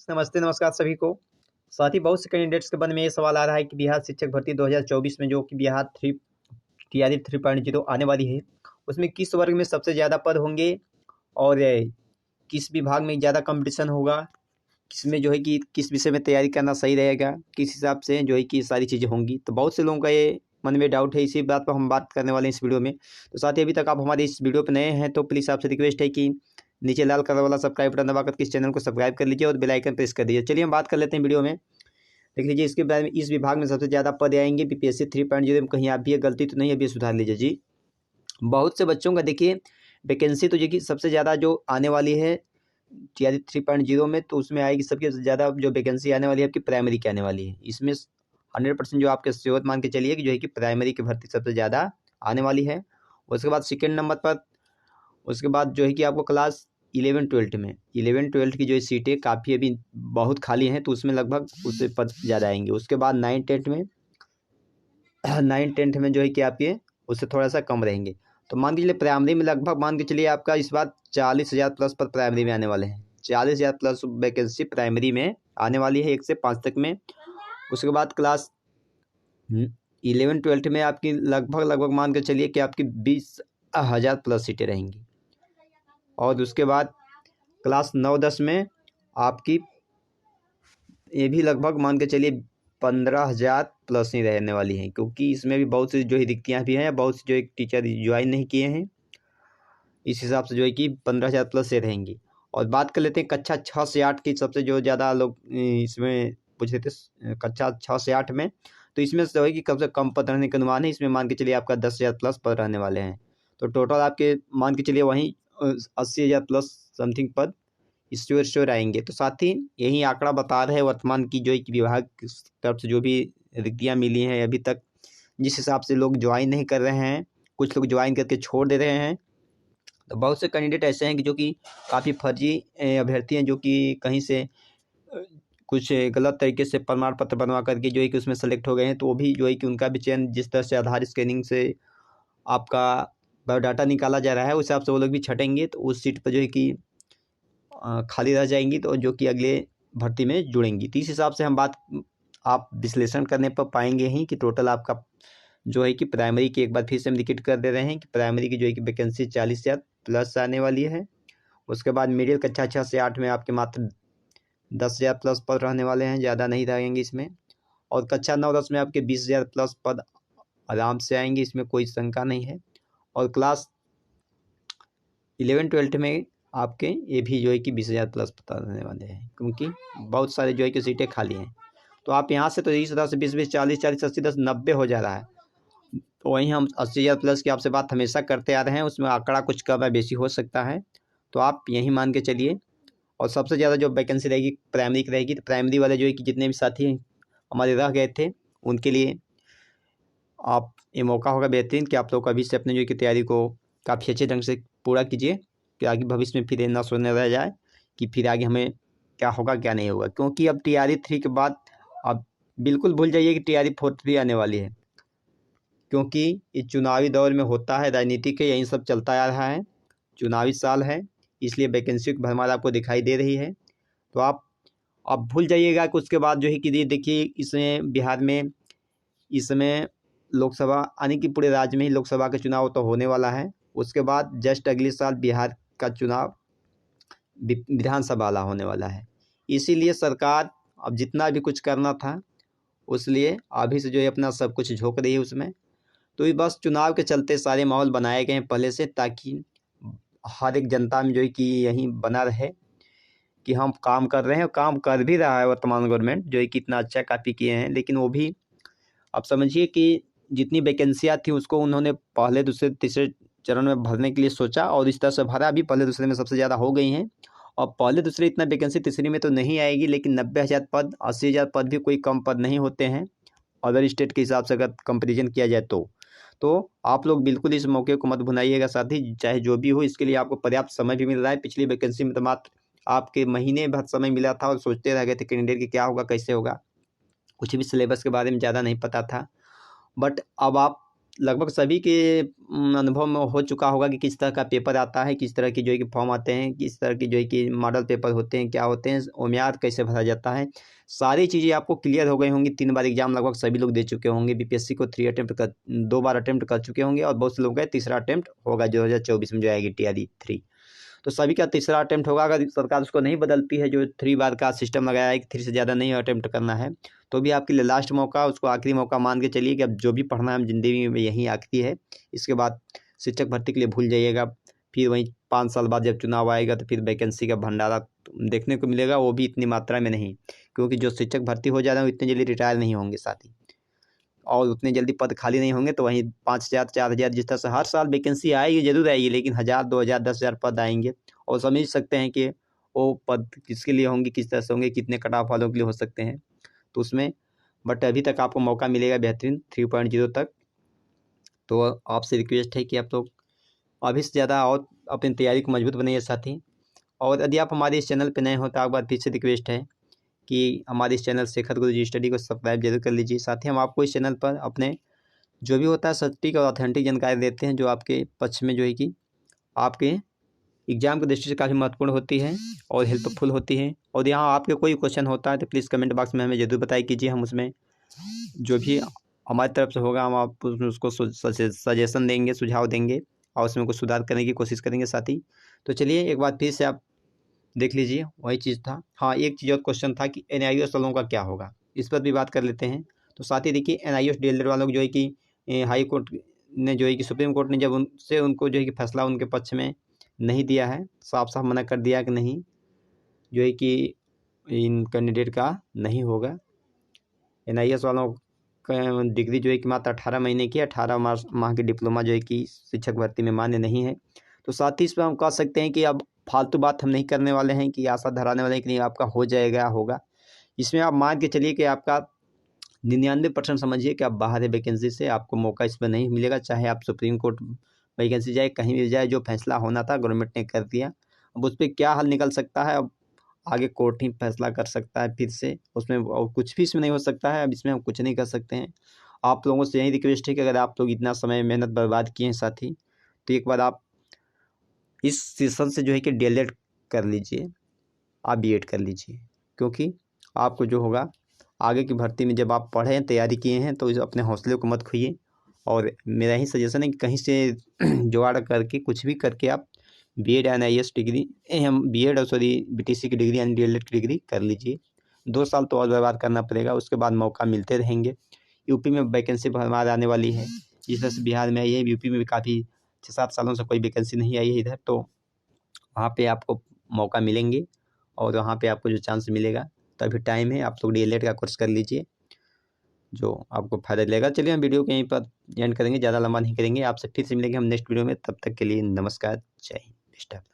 नमस्ते, नमस्कार सभी को। साथ ही बहुत से कैंडिडेट्स के मन में ये सवाल आ रहा है कि बिहार शिक्षक भर्ती 2024 में जो कि बिहार टीआरई 3.0 आने वाली है, उसमें किस वर्ग में सबसे ज़्यादा पद होंगे और किस विभाग में ज़्यादा कंपटीशन होगा, किसमें जो है कि किस विषय में तैयारी करना सही रहेगा, किस हिसाब से जो है कि सारी चीज़ें होंगी। तो बहुत से लोगों का ये मन में डाउट है, इसी बात पर हम बात करने वाले हैं इस वीडियो में। तो साथ ही अभी तक आप हमारे इस वीडियो पर नए हैं तो प्लीज़ आपसे रिक्वेस्ट है कि नीचे लाल कलर वाला सब्सक्राइब बटन दबाकर इस चैनल को सब्सक्राइब कर लीजिए और बेल आइकन प्रेस कर दीजिए। चलिए हम बात कर लेते हैं वीडियो में। देख लीजिए इसके बारे में, इस विभाग में सबसे ज़्यादा पद आएंगे बीपीएससी 3.0 में। कहीं आप भी गलती तो नहीं, अभी सुधार लीजिए जी। बहुत से बच्चों का देखिए वैकेंसी तो देखिए सबसे ज़्यादा जो आने वाली है टीआरई 3.0 में, तो उसमें आएगी सबसे ज़्यादा जो वैकेंसी आने वाली है आपकी प्राइमरी की आने वाली है। इसमें 100% जो आपके श्योर मान के चलिए कि जो है कि प्राइमरी की भर्ती सबसे ज़्यादा आने वाली है। उसके बाद सेकेंड नंबर पर, उसके बाद जो है कि आपको क्लास 11-12 में 11-12 की जो सीटें काफ़ी अभी बहुत खाली हैं, तो उसमें लगभग उससे पद ज़्यादा आएंगे। उसके बाद 9-10 में 9-10 में जो है कि आपके उससे थोड़ा सा कम रहेंगे। तो मान के चलिए प्राइमरी में लगभग मान के चलिए आपका इस बार 40,000 प्लस पद प्राइमरी में आने वाले हैं। 40,000 प्लस वैकेंसी प्राइमरी में आने वाली है 1 से 5 तक में। उसके बाद क्लास 11-12 में आपकी लगभग मान के चलिए कि आपकी 20,000 प्लस सीटें रहेंगी। और उसके बाद क्लास 9-10 में आपकी ये भी लगभग मान के चलिए 15,000 प्लस ही रहने वाली हैं, क्योंकि इसमें भी बहुत सी जो है रिक्तियाँ भी हैं, बहुत से जो एक टीचर ज्वाइन नहीं किए हैं। इस हिसाब से जो है कि 15,000 प्लस से रहेंगी। और बात कर लेते हैं कक्षा 6 से 8 की, सबसे जो ज़्यादा लोग इसमें पूछ रहे थे कक्षा 6 से 8 में, तो इसमें जो है कि कम से कम पद रहने का अनुमान है। इसमें मान के चलिए आपका 10,000 प्लस पद रहने वाले हैं। तो टोटल आपके मान के चलिए वहीं 80,000 प्लस समथिंग पद श्योर आएंगे। तो साथ ही यही आंकड़ा बता रहे हैं वर्तमान की जो एक विभाग की तरफ से जो भी रिक्तियाँ मिली हैं अभी तक, जिस हिसाब से लोग ज्वाइन नहीं कर रहे हैं, कुछ लोग ज्वाइन करके छोड़ दे रहे हैं। तो बहुत से कैंडिडेट ऐसे हैं कि जो कि काफ़ी फर्जी अभ्यर्थी हैं, जो कि कहीं से कुछ गलत तरीके से प्रमाण पत्र बनवा करके जो है कि उसमें सेलेक्ट हो गए हैं। तो वो भी जो है कि उनका भी चयन जिस तरह से आधार स्कैनिंग से आपका बायोडाटा निकाला जा रहा है, उस हिसाब से वो लोग भी छटेंगे, तो उस सीट पर जो है कि खाली रह जाएंगी, तो जो कि अगले भर्ती में जुड़ेंगी। तो इस हिसाब से हम बात आप विश्लेषण करने पर पाएंगे ही कि टोटल आपका जो है कि प्राइमरी की एक बार फिर से हम इंडिकेट कर दे रहे हैं कि प्राइमरी की जो है कि वैकेंसी 40,000 प्लस आने वाली है। उसके बाद मिडिल कक्षा 6 से 8 में आपके मात्र 10,000 प्लस पद रहने वाले हैं, ज़्यादा नहीं रहेंगे इसमें। और कक्षा 9-10 में आपके 20,000 प्लस पद आराम से आएंगे, इसमें कोई शंका नहीं है। और क्लास 11-12 में आपके ये भी जो है कि 20,000 प्लस पता रहने वाले हैं, क्योंकि बहुत सारे जो है कि सीटें खाली हैं। तो आप यहाँ से तो इस तरह से 20-20, 40-40, 80-10, 90 हो जा रहा है। तो वहीं हम 80,000 प्लस की आपसे बात हमेशा करते आ रहे हैं, उसमें आंकड़ा कुछ कम या बेसी हो सकता है, तो आप यही मान के चलिए। और सबसे ज़्यादा जो वैकेंसी रहेगी प्राइमरी की रहेगी। तो प्राइमरी वाले जो है कि जितने भी साथी हमारे रह गए थे, उनके लिए आप ये मौका होगा बेहतरीन कि आप लोग अभी से अपने जो कि तैयारी को काफ़ी अच्छे ढंग से पूरा कीजिए, कि आगे भविष्य में फिर ये ना सोचने रह जाए कि फिर आगे हमें क्या होगा क्या नहीं होगा। क्योंकि अब टीआरई 3 के बाद आप बिल्कुल भूल जाइए कि टीआरई 4 भी आने वाली है, क्योंकि ये चुनावी दौर में होता है, राजनीति के यही सब चलता आ रहा है, चुनावी साल है, इसलिए वैकेंसी की भरमार आपको दिखाई दे रही है। तो आप भूल जाइएगा कि उसके बाद जो है कि देखिए इसमें बिहार में इस समय लोकसभा आने की, पूरे राज्य में ही लोकसभा का चुनाव तो होने वाला है। उसके बाद जस्ट अगले साल बिहार का चुनाव विधानसभा वाला होने वाला है। इसीलिए सरकार अब जितना भी कुछ करना था उसलिए अभी से जो है अपना सब कुछ झोंक रही है उसमें। तो ये बस चुनाव के चलते सारे माहौल बनाए गए हैं पहले से, ताकि हर एक जनता में जो है कि यही बना रहे कि हम काम कर रहे हैं, और काम कर भी रहा है वर्तमान गवर्नमेंट, जो है कि इतना अच्छा काफ़ी किए हैं। लेकिन वो भी आप समझिए कि जितनी वैकेंसियाँ थी उसको उन्होंने पहले दूसरे तीसरे चरण में भरने के लिए सोचा, और इस तरह से भरा भी। पहले दूसरे में सबसे ज़्यादा हो गई हैं, और पहले दूसरे इतना वैकेंसी तीसरी में तो नहीं आएगी, लेकिन 90,000 पद, 80,000 पद भी कोई कम पद नहीं होते हैं अदर स्टेट के हिसाब से अगर कंपेरिजन किया जाए तो आप लोग बिल्कुल इस मौके को मत भुनाइएगा। साथ ही चाहे जो भी हो, इसके लिए आपको पर्याप्त समय भी मिल रहा है। पिछली वैकेंसी में तो मात्र आपके महीने भर समय मिला था और सोचते रह गए थे कैंडिडेट कि क्या होगा कैसे होगा, कुछ भी सिलेबस के बारे में ज़्यादा नहीं पता था। बट अब आप लगभग सभी के अनुभव में हो चुका होगा कि किस तरह का पेपर आता है, किस तरह की जो है कि फॉर्म आते हैं, किस तरह की जो है कि मॉडल पेपर होते हैं, क्या होते हैं, उम्मीद कैसे भरा जाता है। सारी चीज़ें आपको क्लियर हो गई होंगी। 3 बार एग्जाम लगभग सभी लोग दे चुके होंगे। बीपीएससी को 2 बार अटेम्प्ट कर चुके होंगे और बहुत से लोग का तीसरा अटेम्प्ट होगा 2024 में जो आएगी TRE 3। तो सभी का तीसरा अटेम्प्ट होगा। अगर सरकार उसको नहीं बदलती है, जो 3 बार का सिस्टम लगाया है कि 3 से ज़्यादा नहीं अटेम्प्ट करना है, तो भी आपके लिए लास्ट मौका, उसको आखिरी मौका मान के चलिए कि अब जो भी पढ़ना है ज़िंदगी में यही आखिरी है। इसके बाद शिक्षक भर्ती के लिए भूल जाइएगा। फिर वहीं 5 साल बाद जब चुनाव आएगा तो फिर वैकेंसी का भंडारा देखने को मिलेगा, वो भी इतनी मात्रा में नहीं, क्योंकि जो शिक्षक भर्ती हो जा रहे हैं वो इतनी जल्दी रिटायर नहीं होंगे साथ ही, और उतने जल्दी पद खाली नहीं होंगे। तो वहीं 5,000 4,000 जिस तरह से हर साल वैकेंसी आएगी, जरूर आएगी, लेकिन 1,000 2,000 10,000 पद आएंगे। और समझ सकते हैं कि वो पद किसके लिए होंगे, किस तरह से होंगे, कितने कट ऑफ वालों के लिए हो सकते हैं। तो उसमें बट अभी तक आपको मौका मिलेगा बेहतरीन 3.0 तक। तो आपसे रिक्वेस्ट है कि आप लोग अभी से ज़्यादा और अपनी तैयारी को मजबूत बनाइए साथी। और यदि आप हमारे इस चैनल पर नए हो तो एक बार फिर से रिक्वेस्ट है कि हमारे इस चैनल शेखर गुरुजी स्टडी को सब्सक्राइब जरूर कर लीजिए। साथ ही हम आपको इस चैनल पर अपने जो भी होता है सटीक और ऑथेंटिक जानकारी देते हैं, जो आपके पक्ष में जो है कि आपके एग्जाम की दृष्टि से काफ़ी महत्वपूर्ण होती है और हेल्पफुल होती है। और यहाँ आपके कोई क्वेश्चन होता है तो प्लीज़ कमेंट बॉक्स में हमें जरूर बताइए कीजिए। हम उसमें जो भी हमारी तरफ से होगा हम आप उसको सजेशन देंगे, सुझाव देंगे और उसमें कुछ सुधार करने की कोशिश करेंगे साथी। तो चलिए एक बार फिर से आप देख लीजिए, वही चीज़ था। हाँ, एक चीज़ और क्वेश्चन था कि NIOS वालों का क्या होगा, इस पर भी बात कर लेते हैं। तो साथ ही देखिए NIOS DLED वालों को जो है कि हाई कोर्ट ने जो है कि सुप्रीम कोर्ट ने जब उनसे उनको जो है कि फैसला उनके पक्ष में नहीं दिया है, साफ साफ मना कर दिया कि नहीं जो है कि इन कैंडिडेट का नहीं होगा। NIOS वालों का डिग्री जो है कि मात्र 18 महीने की, 18 माह की डिप्लोमा जो है कि शिक्षक भर्ती में मान्य नहीं है। तो साथ ही इस पर हम कह सकते हैं कि अब फालतू बात हम नहीं करने वाले हैं कि आशा धराने वाले हैं कि नहीं आपका हो जाएगा, होगा। इसमें आप मान के चलिए कि आपका 99% समझिए कि आप बाहर है वैकेंसी से, आपको मौका इसमें नहीं मिलेगा। चाहे आप सुप्रीम कोर्ट वैकेंसी जाए, कहीं भी जाए, जो फैसला होना था गवर्नमेंट ने कर दिया। अब उस पर क्या हल निकल सकता है, अब आगे कोर्ट ही फैसला कर सकता है फिर से, उसमें और कुछ भी इसमें नहीं हो सकता है। अब इसमें हम कुछ नहीं कर सकते हैं। आप लोगों से यही रिक्वेस्ट है कि अगर आप लोग इतना समय मेहनत बर्बाद किए हैं साथी, तो एक बार आप इस सेशन से जो है कि DLED कर लीजिए, आप BEd कर लीजिए, क्योंकि आपको जो होगा आगे की भर्ती में जब आप पढ़ें, तैयारी किए हैं, तो अपने हौसले को मत खोइए। और मेरा ही सजेशन है कि कहीं से जुगाड़ करके कुछ भी करके आप BEd या NIOS डिग्री हम BEd और BTC की डिग्री यानी DLED की डिग्री कर लीजिए। 2 साल तो और बर्बाद करना पड़ेगा, उसके बाद मौका मिलते रहेंगे। यूपी में वैकेंसी भरमार आने वाली है, जिस तरह से बिहार में आई है, यूपी में भी काफ़ी 6-7 सालों से कोई वैकेंसी नहीं आई है इधर। तो वहाँ पे आपको मौका मिलेंगे और वहाँ पे आपको जो चांस मिलेगा, तो अभी टाइम है, आप लोग DLED का कोर्स कर लीजिए, जो आपको फ़ायदा देगा। चलिए हम वीडियो को यहीं पर एंड करेंगे, ज़्यादा लंबा नहीं करेंगे। आपसे फिर से मिलेंगे हम नेक्स्ट वीडियो में, तब तक के लिए नमस्कार, जय हिंद, बेस्ट ऑफ लक।